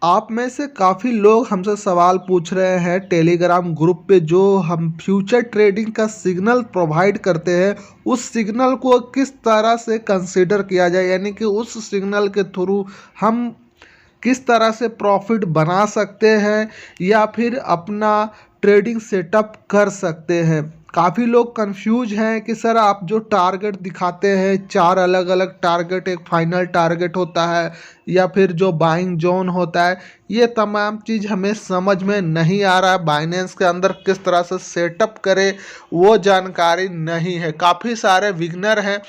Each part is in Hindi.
आप में से काफ़ी लोग हमसे सवाल पूछ रहे हैं टेलीग्राम ग्रुप पे, जो हम फ्यूचर ट्रेडिंग का सिग्नल प्रोवाइड करते हैं उस सिग्नल को किस तरह से कंसीडर किया जाए, यानी कि उस सिग्नल के थ्रू हम किस तरह से प्रॉफिट बना सकते हैं या फिर अपना ट्रेडिंग सेटअप कर सकते हैं। काफ़ी लोग कंफ्यूज हैं कि सर आप जो टारगेट दिखाते हैं, 4 अलग अलग टारगेट, एक फाइनल टारगेट होता है या फिर जो बाइंग जोन होता है, ये तमाम चीज़ हमें समझ में नहीं आ रहा है। बाइनेंस के अंदर किस तरह से सेटअप करें वो जानकारी नहीं है। काफ़ी सारे बिगनर हैं।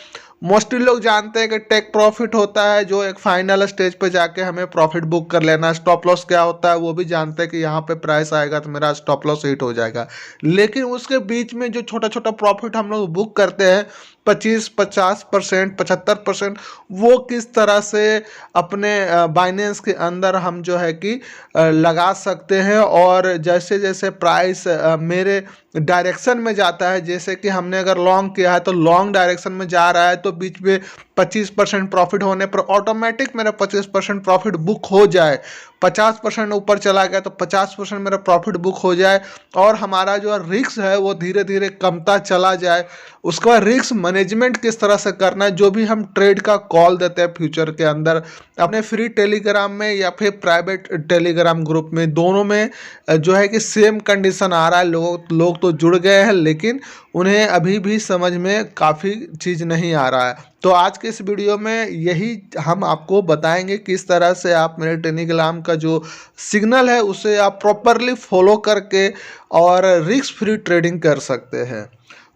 मोस्टली लोग जानते हैं कि टेक प्रॉफिट होता है जो एक फाइनल स्टेज पे जाके हमें प्रॉफिट बुक कर लेना है। स्टॉप लॉस क्या होता है वो भी जानते हैं कि यहाँ पे प्राइस आएगा तो मेरा स्टॉप लॉस हिट हो जाएगा। लेकिन उसके बीच में जो छोटा छोटा प्रॉफिट हम लोग बुक करते हैं 25-50%, 75%, वो किस तरह से अपने बाइनेंस के अंदर हम जो है कि लगा सकते हैं। और जैसे जैसे प्राइस मेरे डायरेक्शन में जाता है, जैसे कि हमने अगर लॉन्ग किया है तो लॉन्ग डायरेक्शन में जा रहा है तो बीच में 25% प्रॉफिट होने पर ऑटोमेटिक मेरा 25% प्रॉफिट बुक हो जाए। 50% ऊपर चला गया तो 50% मेरा प्रॉफिट बुक हो जाए और हमारा जो रिस्क है वो धीरे धीरे कमता चला जाए। उसके बाद रिस्क मैनेजमेंट किस तरह से करना है, जो भी हम ट्रेड का कॉल देते हैं फ्यूचर के अंदर अपने फ्री टेलीग्राम में या फिर प्राइवेट टेलीग्राम ग्रुप में, दोनों में जो है कि सेम कंडीशन आ रहा है। लोग तो जुड़ गए हैं लेकिन उन्हें अभी भी समझ में काफ़ी चीज़ नहीं आ रहा है। तो आज के इस वीडियो में यही हम आपको बताएंगे किस तरह से आप मेरे टेलीग्राम का जो सिग्नल है उसे आप प्रॉपरली फॉलो करके और रिस्क फ्री ट्रेडिंग कर सकते हैं।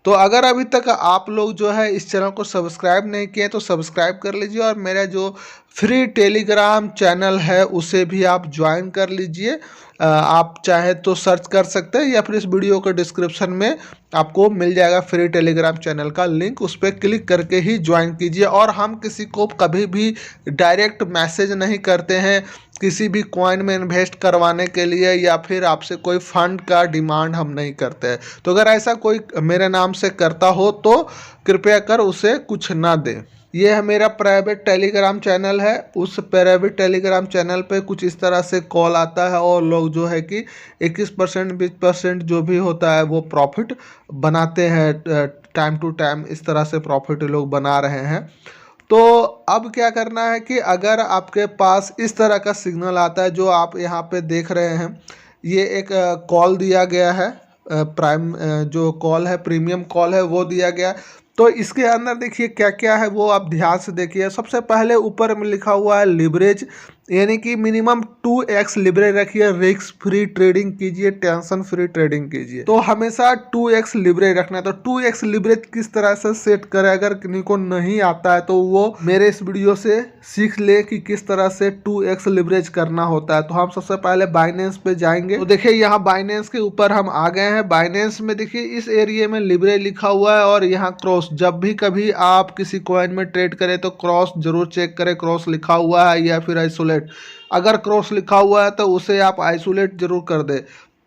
तो अगर अभी तक आप लोग जो है इस चैनल को सब्सक्राइब नहीं किए तो सब्सक्राइब कर लीजिए और मेरा जो फ्री टेलीग्राम चैनल है उसे भी आप ज्वाइन कर लीजिए। आप चाहे तो सर्च कर सकते हैं या फिर इस वीडियो के डिस्क्रिप्शन में आपको मिल जाएगा फ्री टेलीग्राम चैनल का लिंक, उस पर क्लिक करके ही ज्वाइन कीजिए। और हम किसी को कभी भी डायरेक्ट मैसेज नहीं करते हैं किसी भी कॉइन में इन्वेस्ट करवाने के लिए, या फिर आपसे कोई फंड का डिमांड हम नहीं करते हैं। तो अगर ऐसा कोई मेरे नाम से करता हो तो कृपया कर उसे कुछ ना दें। ये है मेरा प्राइवेट टेलीग्राम चैनल है। उस प्राइवेट टेलीग्राम चैनल पे कुछ इस तरह से कॉल आता है और लोग जो है कि 21%, 20% जो भी होता है वो प्रॉफिट बनाते हैं टाइम टू टाइम। इस तरह से प्रॉफिट लोग बना रहे हैं। तो अब क्या करना है कि अगर आपके पास इस तरह का सिग्नल आता है जो आप यहाँ पे देख रहे हैं, ये एक कॉल दिया गया है, प्राइम जो कॉल है, प्रीमियम कॉल है वो दिया गया है। तो इसके अंदर देखिए क्या क्या है वो आप ध्यान से देखिए। सबसे पहले ऊपर में लिखा हुआ है लिवरेज, यानी कि मिनिमम 2x लिवरेज रखिए, रिस्क फ्री ट्रेडिंग कीजिए, टेंशन फ्री ट्रेडिंग कीजिए। तो हमेशा 2x लिवरेज रखना है। तो 2x लिवरेज किस तरह से सेट करें, अगर किसी को नहीं आता है तो वो मेरे इस वीडियो से सीख ले कि किस तरह से 2x लिवरेज करना होता है। तो हम सबसे पहले बाइनेंस पे जाएंगे। तो देखिए यहाँ बाइनेंस के ऊपर हम आ गए हैं। बाइनेंस में देखिए इस एरिया में लिवरेज लिखा हुआ है और यहाँ क्रॉस, जब भी कभी आप किसी कॉइन में ट्रेड करें तो क्रॉस जरूर चेक करें, क्रॉस लिखा हुआ है या फिर आइसोलेट। अगर क्रॉस लिखा हुआ है तो उसे आप आइसोलेट जरूर कर दें।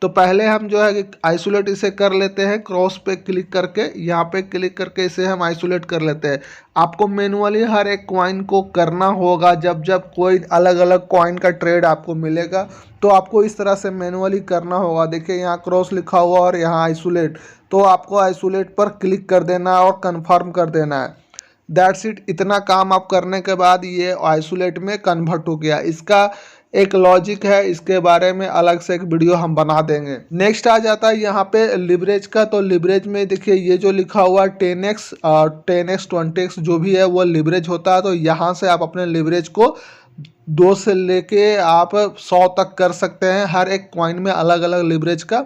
तो पहले हम जो है कि आइसोलेट इसे कर लेते हैं, क्रॉस पे क्लिक करके, यहाँ पे क्लिक करके इसे हम आइसोलेट कर लेते हैं। आपको मैनुअली हर एक कॉइन को करना होगा। जब जब कोई अलग अलग कॉइन का ट्रेड आपको मिलेगा तो आपको इस तरह से मैनुअली करना होगा। देखिए यहाँ क्रॉस लिखा हुआ और यहाँ आइसोलेट, तो आपको आइसोलेट पर क्लिक कर देना है और कन्फर्म कर देना है। That's it. इतना काम आप करने के बाद ये आइसोलेट में कन्वर्ट हो गया। इसका एक लॉजिक है, इसके बारे में अलग से एक वीडियो हम बना देंगे। नेक्स्ट आ जाता है यहाँ पे लिवरेज का। तो लिवरेज में देखिए ये जो लिखा हुआ 10x 20x जो भी है वो लिवरेज होता है। तो यहाँ से आप अपने लिवरेज को 2 से लेके आप 100 तक कर सकते हैं। हर एक कॉइन में अलग अलग लिवरेज का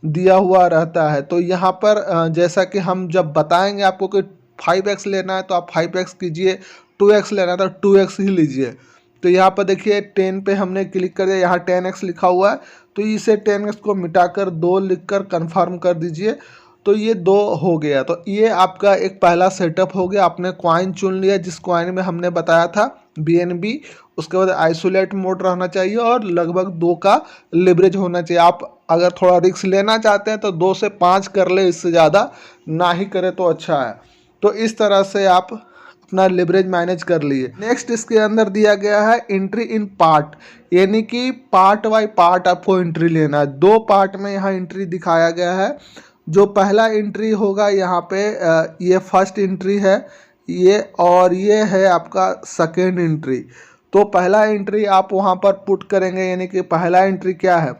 दिया हुआ रहता है। तो यहाँ पर जैसा कि हम जब बताएंगे आपको कि 5x लेना है तो आप 5x कीजिए, 2x लेना है तो 2x ही लीजिए। तो यहाँ पर देखिए 10 पे हमने क्लिक कर दिया, यहाँ 10x लिखा हुआ है तो इसे 10x को मिटाकर 2 लिखकर कंफर्म कर दीजिए। तो ये 2 हो गया। तो ये आपका एक पहला सेटअप हो गया। आपने कॉइन चुन लिया जिस कॉइन में हमने बताया था BNB। उसके बाद आइसोलेट मोड रहना चाहिए और लगभग 2 का लिवरेज होना चाहिए। आप अगर थोड़ा रिस्क लेना चाहते हैं तो 2 से 5 कर ले, इससे ज़्यादा ना ही करें तो अच्छा है। तो इस तरह से आप अपना लिवरेज मैनेज कर लिए। नेक्स्ट इसके अंदर दिया गया है एंट्री इन पार्ट, यानी कि पार्ट बाय पार्ट आपको एंट्री लेना है। 2 पार्ट में यहाँ एंट्री दिखाया गया है। जो पहला एंट्री होगा यहाँ पे ये फर्स्ट एंट्री है ये, और ये है आपका सेकेंड एंट्री। तो पहला एंट्री आप वहाँ पर पुट करेंगे, यानी कि पहला एंट्री क्या है,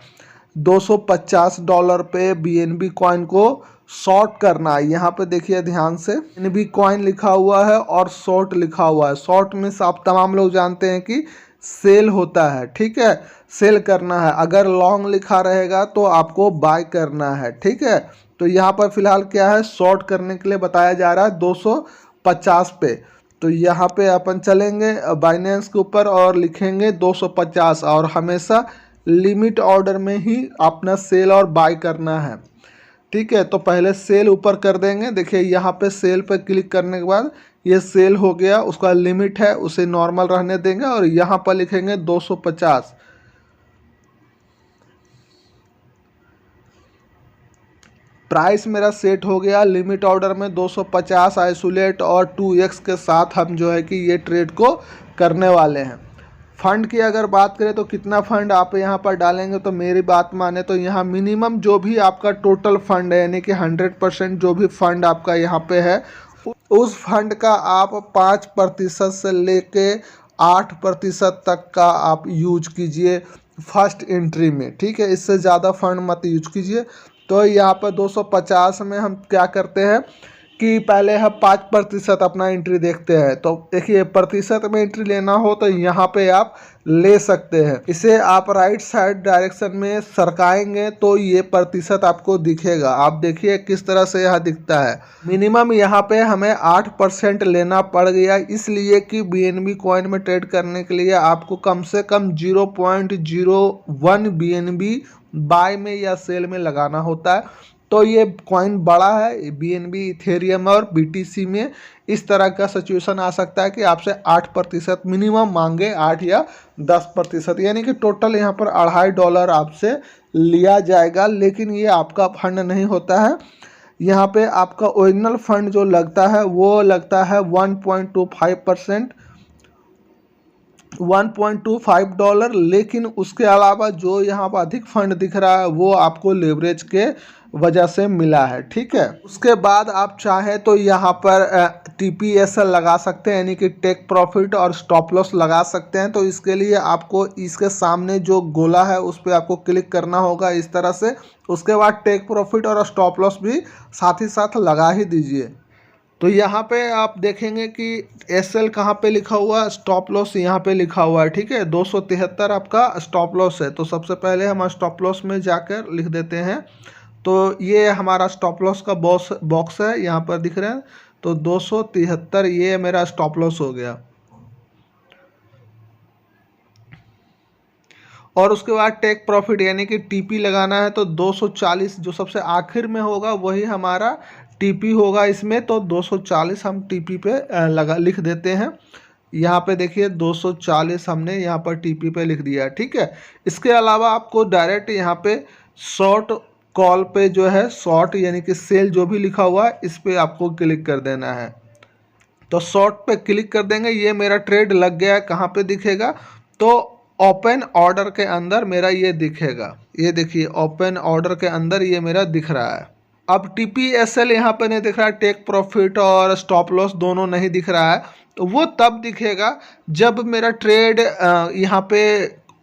$250 पे BNB कॉइन को शॉर्ट करना है। यहाँ पे देखिए ध्यान से BNB कॉइन लिखा हुआ है और शॉर्ट लिखा हुआ है। शॉर्ट में आप तमाम लोग जानते हैं कि सेल होता है, ठीक है, सेल करना है। अगर लॉन्ग लिखा रहेगा तो आपको बाय करना है, ठीक है। तो यहाँ पर फिलहाल क्या है, शॉर्ट करने के लिए बताया जा रहा है 250 पे। तो यहाँ पे अपन चलेंगे बाइनेंस के ऊपर और लिखेंगे 250, और हमेशा लिमिट ऑर्डर में ही अपना सेल और बाय करना है, ठीक है। तो पहले सेल ऊपर कर देंगे। देखिए यहाँ पे सेल पे क्लिक करने के बाद ये सेल हो गया, उसका लिमिट है उसे नॉर्मल रहने देंगे और यहाँ पर लिखेंगे 250। प्राइस मेरा सेट हो गया लिमिट ऑर्डर में 250 आइसोलेट और 2x के साथ हम जो है कि ये ट्रेड को करने वाले हैं। फंड की अगर बात करें तो कितना फंड आप यहाँ पर डालेंगे, तो मेरी बात माने तो यहाँ मिनिमम जो भी आपका टोटल फंड है, यानी कि 100% जो भी फंड आपका यहाँ पे है, उस फंड का आप 5% से लेके 8% तक का आप यूज कीजिए फर्स्ट एंट्री में, ठीक है। इससे ज़्यादा फंड मत यूज कीजिए। तो यहाँ पर 250 में हम क्या करते हैं कि पहले हम 5% अपना एंट्री देखते हैं। तो देखिए प्रतिशत में एंट्री लेना हो तो यहाँ पे आप ले सकते हैं। इसे आप राइट साइड डायरेक्शन में सरकाएंगे तो ये प्रतिशत आपको दिखेगा। आप देखिए किस तरह से यह दिखता है। मिनिमम यहाँ पे हमें 8% लेना पड़ गया, इसलिए कि BNB कॉइन में ट्रेड करने के लिए आपको कम से कम 0.01 BNB बाय में या सेल में लगाना होता है। तो ये कॉइन बड़ा है BNB, इथेरियम और BTC में इस तरह का सिचुएशन आ सकता है कि आपसे 8% मिनिमम मांगे, 8 या 10%, यानी कि टोटल यहाँ पर $2.5 आपसे लिया जाएगा। लेकिन ये आपका फंड नहीं होता है। यहाँ पे आपका ओरिजिनल फंड जो लगता है वो लगता है 1.25%, $1.25। लेकिन उसके अलावा जो यहाँ पर अधिक फंड दिख रहा है वो आपको लेवरेज के वजह से मिला है, ठीक है। उसके बाद आप चाहें तो यहाँ पर TPSL लगा सकते हैं, यानी कि टेक प्रॉफिट और स्टॉप लॉस लगा सकते हैं। तो इसके लिए आपको इसके सामने जो गोला है उस पर आपको क्लिक करना होगा इस तरह से। उसके बाद टेक प्रॉफिट और स्टॉप लॉस भी साथ ही साथ लगा ही दीजिए। तो यहाँ पे आप देखेंगे कि SL कहाँ पे लिखा हुआ है, स्टॉप लॉस यहाँ पे लिखा हुआ है, ठीक है। 273 आपका स्टॉप लॉस है। तो सबसे पहले हम स्टॉप लॉस में जाकर लिख देते हैं। तो ये हमारा स्टॉप लॉस का बॉक्स है, यहाँ पर दिख रहे हैं। तो 273 ये मेरा स्टॉप लॉस हो गया। और उसके बाद टेक प्रॉफिट यानी कि TP लगाना है। तो 240 जो सबसे आखिर में होगा वही हमारा TP होगा इसमें। तो 240 हम TP पे लिख देते हैं। यहाँ पे देखिए 240 हमने यहाँ पर TP पे लिख दिया, ठीक है। इसके अलावा आपको डायरेक्ट यहाँ पे शॉर्ट कॉल पे जो है शॉर्ट यानी कि सेल जो भी लिखा हुआ है इस पे आपको क्लिक कर देना है। तो शॉर्ट पे क्लिक कर देंगे। ये मेरा ट्रेड लग गया है। कहाँ पे दिखेगा, तो ओपन ऑर्डर के अंदर मेरा ये दिखेगा। ये देखिए ओपन ऑर्डर के अंदर ये मेरा दिख रहा है। अब TPSL यहाँ पे नहीं दिख रहा है, टेक प्रॉफिट और स्टॉप लॉस दोनों नहीं दिख रहा है। तो वो तब दिखेगा जब मेरा ट्रेड यहाँ पे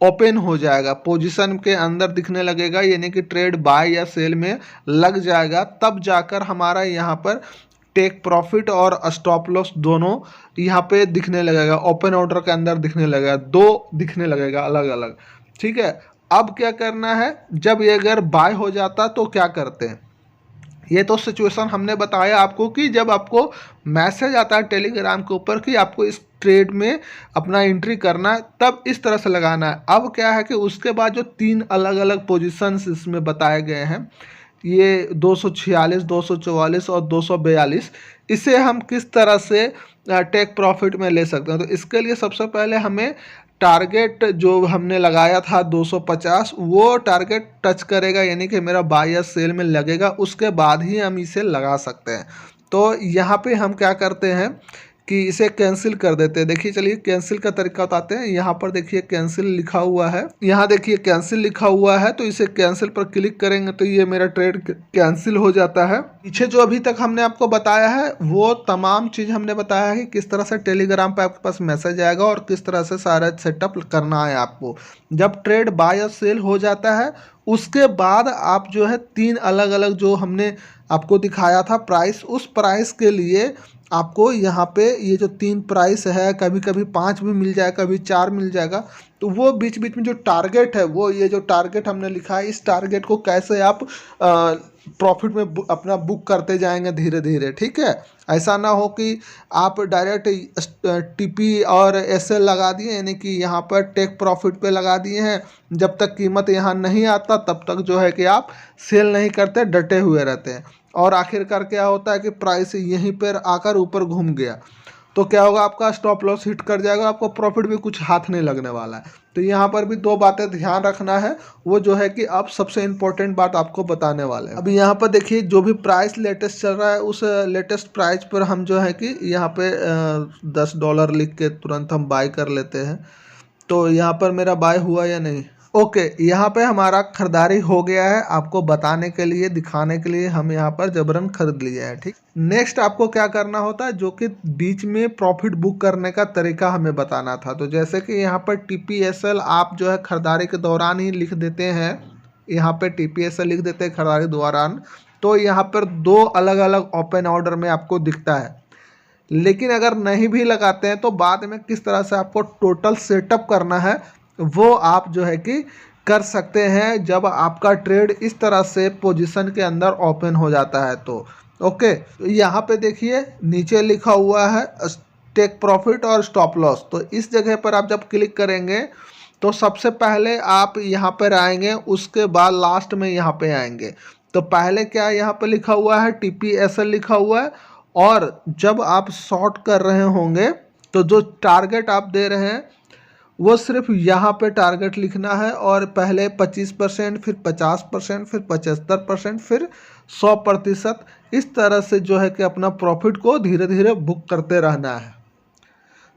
ओपन हो जाएगा, पोजीशन के अंदर दिखने लगेगा, यानी कि ट्रेड बाय या सेल में लग जाएगा। तब जाकर हमारा यहाँ पर टेक प्रॉफिट और स्टॉप लॉस दोनों यहाँ पे दिखने लगेगा। ओपन ऑर्डर के अंदर दिखने लगेगा, 2 दिखने लगेगा अलग अलग, ठीक है। अब क्या करना है, जब ये अगर बाय हो जाता तो क्या करते हैं, ये तो सिचुएशन हमने बताया आपको कि जब आपको मैसेज आता है टेलीग्राम के ऊपर कि आपको इस ट्रेड में अपना एंट्री करना है, तब इस तरह से लगाना है। अब क्या है कि उसके बाद जो 3 अलग अलग पोजीशंस इसमें बताए गए हैं, ये 246, 244 और 242, इसे हम किस तरह से टेक प्रॉफिट में ले सकते हैं। तो इसके लिए सबसे पहले हमें टारगेट जो हमने लगाया था 250 वो टारगेट टच करेगा, यानी कि मेरा बाय या सेल में लगेगा, उसके बाद ही हम इसे लगा सकते हैं। तो यहाँ पे हम क्या करते हैं कि इसे कैंसिल कर देते हैं। देखिए चलिए कैंसिल का तरीका बताते हैं। यहाँ पर देखिए कैंसिल लिखा हुआ है, यहाँ देखिए कैंसिल लिखा हुआ है, तो इसे कैंसिल पर क्लिक करेंगे तो ये मेरा ट्रेड कैंसिल हो जाता है। पीछे जो अभी तक हमने आपको बताया है वो तमाम चीज़ हमने बताया है कि किस तरह से टेलीग्राम पे आपके पास मैसेज आएगा और किस तरह से सारा सेटअप करना है आपको। जब ट्रेड बाय और सेल हो जाता है उसके बाद आप जो है 3 अलग अलग जो हमने आपको दिखाया था प्राइस, उस प्राइस के लिए आपको यहाँ पे ये जो 3 प्राइस है, कभी कभी 5 भी मिल जाएगा, कभी 4 मिल जाएगा, तो वो बीच बीच में जो टारगेट है, वो ये जो टारगेट हमने लिखा है, इस टारगेट को कैसे आप प्रॉफिट में अपना बुक करते जाएंगे धीरे धीरे। ठीक है, ऐसा ना हो कि आप डायरेक्ट टीपी और एसएल लगा दिए, यानी कि यहाँ पर टेक प्रॉफिट पे लगा दिए हैं, जब तक कीमत यहाँ नहीं आता तब तक जो है कि आप सेल नहीं करते, डटे हुए रहते हैं, और आखिरकार क्या होता है कि प्राइस यहीं पर आकर ऊपर घूम गया तो क्या होगा, आपका स्टॉप लॉस हिट कर जाएगा, आपको प्रॉफिट भी कुछ हाथ नहीं लगने वाला है। तो यहाँ पर भी 2 बातें ध्यान रखना है, वो जो है कि अब सबसे इम्पोर्टेंट बात आपको बताने वाले हैं। अभी यहाँ पर देखिए जो भी प्राइस लेटेस्ट चल रहा है उस लेटेस्ट प्राइस पर हम जो है कि यहाँ पे $10 लिख के तुरंत हम बाय कर लेते हैं। तो यहाँ पर मेरा बाय हुआ या नहीं? ओके, यहाँ पे हमारा खरीदारी हो गया है, आपको बताने के लिए, दिखाने के लिए हम यहाँ पर जबरन खरीद लिया है। ठीक, नेक्स्ट आपको क्या करना होता है, जो कि बीच में प्रॉफिट बुक करने का तरीका हमें बताना था। तो जैसे कि यहाँ पर TPSL आप जो है खरीदारी के दौरान ही लिख देते हैं, यहाँ पे TPSL लिख देते हैं खरीदारी के दौरान, तो यहाँ पर 2 अलग अलग ओपन ऑर्डर में आपको दिखता है। लेकिन अगर नहीं भी लगाते हैं तो बाद में किस तरह से आपको टोटल सेटअप करना है वो आप जो है कि कर सकते हैं, जब आपका ट्रेड इस तरह से पोजीशन के अंदर ओपन हो जाता है। तो ओके, तो यहाँ पे देखिए नीचे लिखा हुआ है टेक प्रॉफिट और स्टॉप लॉस। तो इस जगह पर आप जब क्लिक करेंगे तो सबसे पहले आप यहाँ पर आएंगे, उसके बाद लास्ट में यहाँ पे आएंगे। तो पहले क्या यहाँ पे लिखा हुआ है, TPSL लिखा हुआ है, और जब आप शॉर्ट कर रहे होंगे तो जो टारगेट आप दे रहे हैं वो सिर्फ यहाँ पे टारगेट लिखना है, और पहले 25%, फिर 50%, फिर 75%, फिर 100%, इस तरह से जो है कि अपना प्रॉफिट को धीरे धीरे बुक करते रहना है।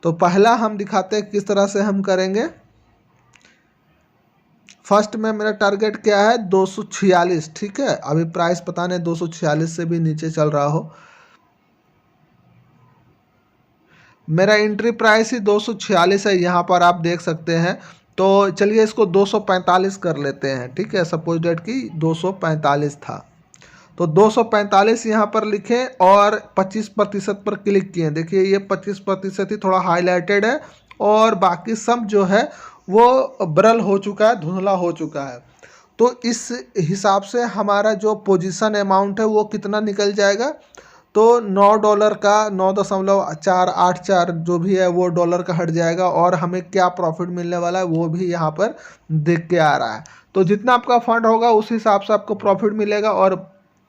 तो पहला हम दिखाते हैं किस तरह से हम करेंगे। फर्स्ट में मेरा टारगेट क्या है, 246। ठीक है, अभी प्राइस पता नहीं 246 से भी नीचे चल रहा हो, मेरा एंट्री प्राइस ही 246 है, यहाँ पर आप देख सकते हैं। तो चलिए इसको 245 कर लेते हैं। ठीक है, सपोज डेट की 245 था, तो 245 यहाँ पर लिखें और 25% पर क्लिक किए। देखिए ये 25% ही थोड़ा हाईलाइटेड है, और बाकी सब जो है वो ब्रल हो चुका है, धुंधला हो चुका है। तो इस हिसाब से हमारा जो पोजीशन अमाउंट है वो कितना निकल जाएगा, तो $9 का 9.484 जो भी है वो डॉलर का हट जाएगा, और हमें क्या प्रॉफिट मिलने वाला है वो भी यहाँ पर दिख के आ रहा है। तो जितना आपका फंड होगा उस हिसाब से आपको प्रॉफिट मिलेगा, और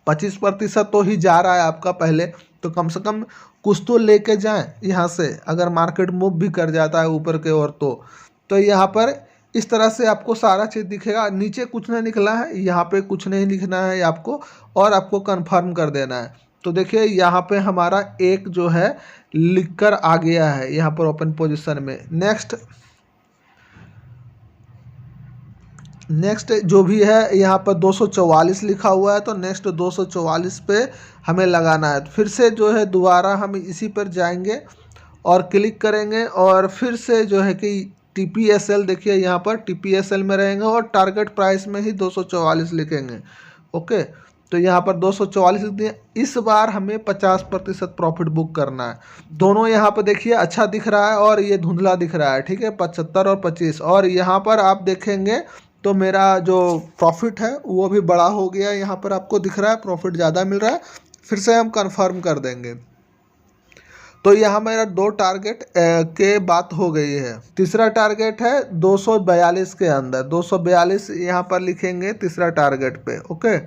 25% तो ही जा रहा है आपका पहले, तो कम से कम कुछ तो लेके जाएं यहाँ से, अगर मार्केट मूव भी कर जाता है ऊपर के ओर तो यहाँ पर इस तरह से आपको सारा चीज़ दिखेगा। नीचे कुछ नहीं निकला है, यहाँ पे कुछ नहीं लिखना है आपको, और आपको कंफर्म कर देना है। तो देखिए यहाँ पे हमारा एक जो है लिखकर आ गया है यहाँ पर ओपन पोजीशन में। नेक्स्ट जो भी है यहाँ पर 244 लिखा हुआ है, तो नेक्स्ट 244 पे हमें लगाना है। फिर से जो है दोबारा हम इसी पर जाएंगे और क्लिक करेंगे, और फिर से जो है कि TPSL देखिए यहाँ पर TPSL में रहेंगे, और टारगेट प्राइस में ही 244 लिखेंगे। ओके, तो यहाँ पर 244 दिए। इस बार हमें 50% प्रॉफिट बुक करना है। दोनों यहाँ पर देखिए अच्छा दिख रहा है और ये धुंधला दिख रहा है। ठीक है, 75 और 25, और यहाँ पर आप देखेंगे तो मेरा जो प्रॉफिट है वो भी बड़ा हो गया, यहाँ पर आपको दिख रहा है प्रॉफिट ज़्यादा मिल रहा है। फिर से हम कंफर्म कर देंगे। तो यहाँ मेरा 2 टारगेट के बात हो गई है। तीसरा टारगेट है 242 के अंदर, 242 यहाँ पर लिखेंगे तीसरा टारगेट पे। ओके,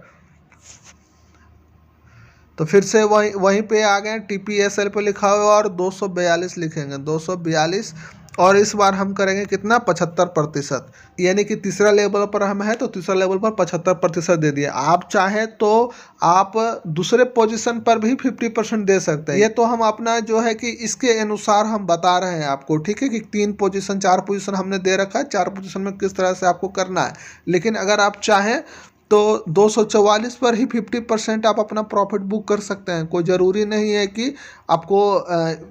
तो फिर से वहीं पे आ गए, TPSL पे लिखा हुआ और 242 लिखेंगे, 242, और इस बार हम करेंगे कितना 75%, यानी कि तीसरा लेवल पर हम है तो तीसरा लेवल पर 75% दे दिए। आप चाहें तो आप दूसरे पोजीशन पर भी 50% दे सकते हैं। ये तो हम अपना जो है कि इसके अनुसार हम बता रहे हैं आपको, ठीक है, कि 3 पोजीशन 4 पोजीशन हमने दे रखा है, 4 पोजीशन में किस तरह से आपको करना है। लेकिन अगर आप चाहें तो 244 पर ही 50% आप अपना प्रॉफिट बुक कर सकते हैं। कोई ज़रूरी नहीं है कि आपको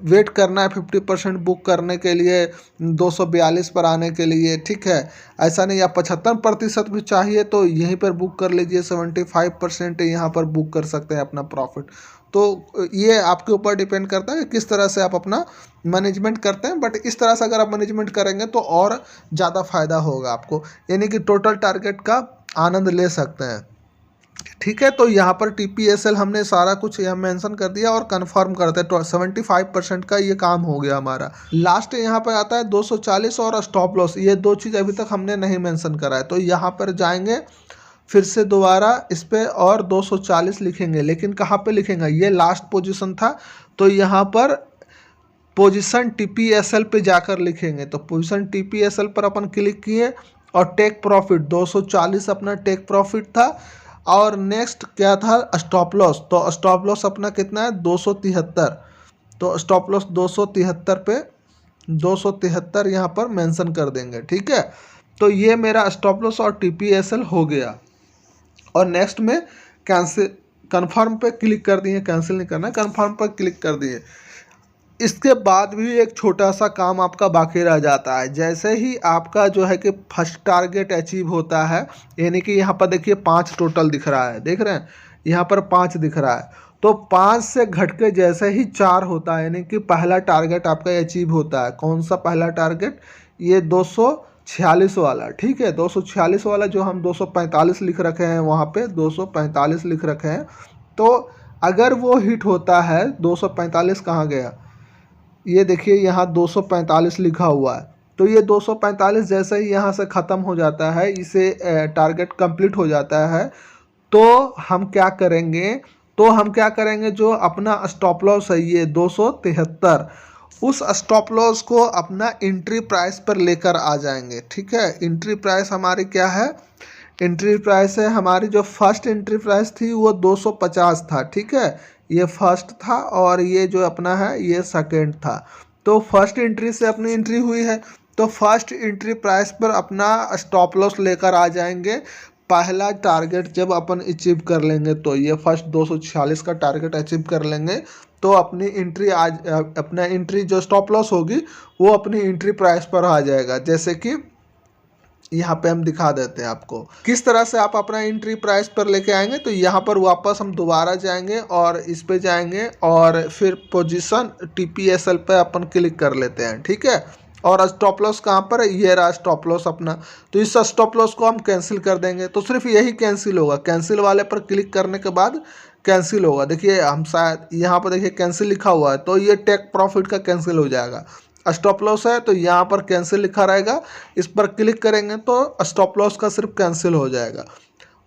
वेट करना है 50% बुक करने के लिए 242 पर आने के लिए, ठीक है, ऐसा नहीं। आप 75% भी चाहिए तो यहीं पर बुक कर लीजिए, 75% यहाँ पर बुक कर सकते हैं अपना प्रॉफिट। तो ये आपके ऊपर डिपेंड करता है कि किस तरह से आप अपना मैनेजमेंट करते हैं। बट इस तरह से अगर आप मैनेजमेंट करेंगे तो और ज़्यादा फायदा होगा आपको, यानी कि टोटल टारगेट का आनंद ले सकते हैं, ठीक है। तो यहाँ पर TPSL हमने सारा कुछ यहाँ मेंशन कर दिया और कंफर्म करते हैं तो 75% का ये काम हो गया हमारा। लास्ट यहाँ पर आता है 240 और स्टॉप लॉस, ये दो चीज़ अभी तक हमने नहीं मेंशन करा है। तो यहाँ पर जाएंगे फिर से दोबारा इस पे और 240 लिखेंगे, लेकिन कहाँ पे लिखेंगे, ये लास्ट पोजीशन था तो यहाँ पर पोजीशन TPSL पे जाकर लिखेंगे। तो पोजीशन TPSL पर अपन क्लिक किए और टेक प्रॉफिट 240 अपना टेक प्रॉफिट था। और नेक्स्ट क्या था, स्टॉप लॉस। तो स्टॉप लॉस अपना कितना है 273, तो स्टॉप लॉस 273 पे 273 यहाँ पर मेंशन कर देंगे, ठीक है। तो ये मेरा स्टॉप लॉस और TPSL हो गया। और नेक्स्ट में कैंसिल कन्फर्म पे क्लिक कर दिए, कैंसिल नहीं करना, कन्फर्म पर क्लिक कर दिए। इसके बाद भी एक छोटा सा काम आपका बाकी रह जाता है। जैसे ही आपका जो है कि फर्स्ट टारगेट अचीव होता है, यानी कि यहाँ पर देखिए 5 टोटल दिख रहा है, देख रहे हैं यहाँ पर 5 दिख रहा है। तो 5 से घट के जैसे ही 4 होता है, यानी कि पहला टारगेट आपका अचीव होता है। कौन सा पहला टारगेट, ये 246 वाला, ठीक है, 246 वाला जो हम 245 लिख रखे हैं, वहाँ पे 245 लिख रखे हैं। तो अगर वो हिट होता है, 245 कहाँ गया, ये देखिए यहाँ 245 लिखा हुआ है। तो ये 245 जैसे ही यहाँ से ख़त्म हो जाता है, इसे टारगेट कंप्लीट हो जाता है, तो हम क्या करेंगे, जो अपना स्टॉप लॉस है ये 273, उस स्टॉप लॉस को अपना एंट्री प्राइस पर लेकर आ जाएंगे, ठीक है। एंट्री प्राइस हमारी क्या है, एंट्री प्राइस है हमारी, जो फर्स्ट एंट्री प्राइस थी वो 250 था, ठीक है, ये फर्स्ट था और ये जो अपना है ये सेकंड था। तो फर्स्ट एंट्री से अपनी एंट्री हुई है, तो फर्स्ट एंट्री प्राइस पर अपना स्टॉप लॉस लेकर आ जाएंगे। पहला टारगेट जब अपन अचीव कर लेंगे, तो ये फर्स्ट 246 का टारगेट अचीव कर लेंगे, तो अपनी एंट्री आज अपना एंट्री जो स्टॉप लॉस होगी वो अपनी एंट्री प्राइस पर आ जाएगा। जैसे कि यहाँ पे हम दिखा देते हैं आपको किस तरह से आप अपना एंट्री प्राइस पर लेके आएंगे। तो यहाँ पर वापस हम दोबारा जाएंगे और इस पे जाएंगे और फिर पोजीशन TPSL पे अपन क्लिक कर लेते हैं, ठीक है। और स्टॉप लॉस कहाँ पर है, ये रहा स्टॉप लॉस अपना। तो इस स्टॉप लॉस को हम कैंसिल कर देंगे, तो सिर्फ यही कैंसिल होगा। कैंसिल वाले पर क्लिक करने के बाद कैंसिल होगा। देखिए हम शायद यहाँ पर देखिए कैंसिल लिखा हुआ है, तो ये टेक प्रॉफिट का कैंसिल हो जाएगा। स्टॉप लॉस है तो यहाँ पर कैंसिल लिखा रहेगा, इस पर क्लिक करेंगे तो स्टॉप लॉस का सिर्फ कैंसिल हो जाएगा।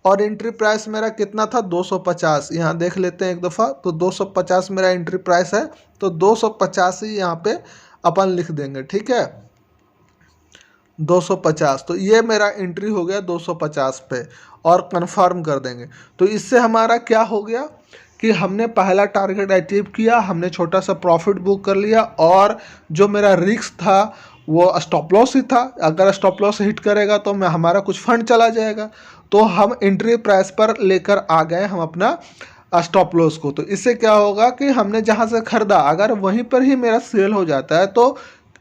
और एंट्री प्राइस मेरा कितना था 250, यहाँ देख लेते हैं एक दफ़ा। तो 250 मेरा एंट्री प्राइस है, तो 250 ही यहाँ पे अपन लिख देंगे, ठीक है, 250। तो ये मेरा एंट्री हो गया 250 पे और कंफर्म कर देंगे। तो इससे हमारा क्या हो गया कि हमने पहला टारगेट अचीव किया, हमने छोटा सा प्रॉफिट बुक कर लिया, और जो मेरा रिस्क था वो स्टॉप लॉस ही था। अगर स्टॉप लॉस हिट करेगा तो मैं हमारा कुछ फंड चला जाएगा। तो हम एंट्री प्राइस पर लेकर आ गए हम अपना स्टॉप लॉस को। तो इससे क्या होगा कि हमने जहाँ से ख़रीदा अगर वहीं पर ही मेरा सेल हो जाता है तो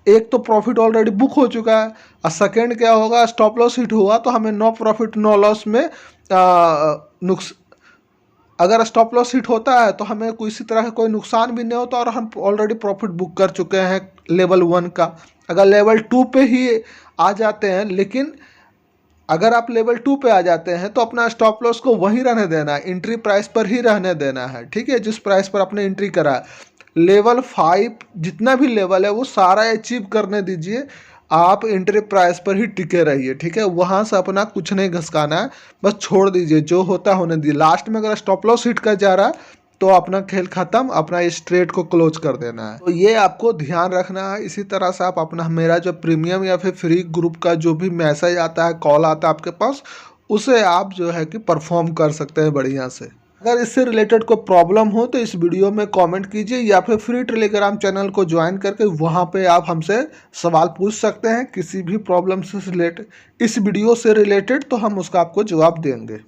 एक तो प्रॉफिट ऑलरेडी बुक हो चुका है, और सेकेंड क्या होगा, स्टॉप लॉस हिट हुआ तो हमें नो प्रॉफिट नो लॉस में अगर स्टॉप लॉस हिट होता है तो हमें किसी तरह का कोई नुकसान भी नहीं होता, और हम ऑलरेडी प्रॉफिट बुक कर चुके हैं लेवल 1 का। अगर लेवल 2 पे ही आ जाते हैं, लेकिन अगर आप लेवल 2 पे आ जाते हैं तो अपना स्टॉप लॉस को वहीं रहने देना है, एंट्री प्राइस पर ही रहने देना है, ठीक है, जिस प्राइस पर आपने एंट्री करा है। लेवल 5 जितना भी लेवल है वो सारा अचीव करने दीजिए, आप एंट्री प्राइस पर ही टिके रहिए, ठीक है। वहाँ से अपना कुछ नहीं घसकाना है, बस छोड़ दीजिए, जो होता होने दीजिए। लास्ट में अगर स्टॉप लॉस हिट कर जा रहा है तो अपना खेल खत्म, अपना इस ट्रेड को क्लोज कर देना है। तो ये आपको ध्यान रखना है। इसी तरह से आप अपना मेरा जो प्रीमियम या फिर फ्री ग्रुप का जो भी मैसेज आता है, कॉल आता है आपके पास, उसे आप जो है कि परफॉर्म कर सकते हैं बढ़िया से। अगर इससे रिलेटेड कोई प्रॉब्लम हो तो इस वीडियो में कमेंट कीजिए या फिर फ्री टेलीग्राम चैनल को ज्वाइन करके वहां पे आप हमसे सवाल पूछ सकते हैं किसी भी प्रॉब्लम से रिलेटेड, इस वीडियो से रिलेटेड, तो हम उसका आपको जवाब देंगे।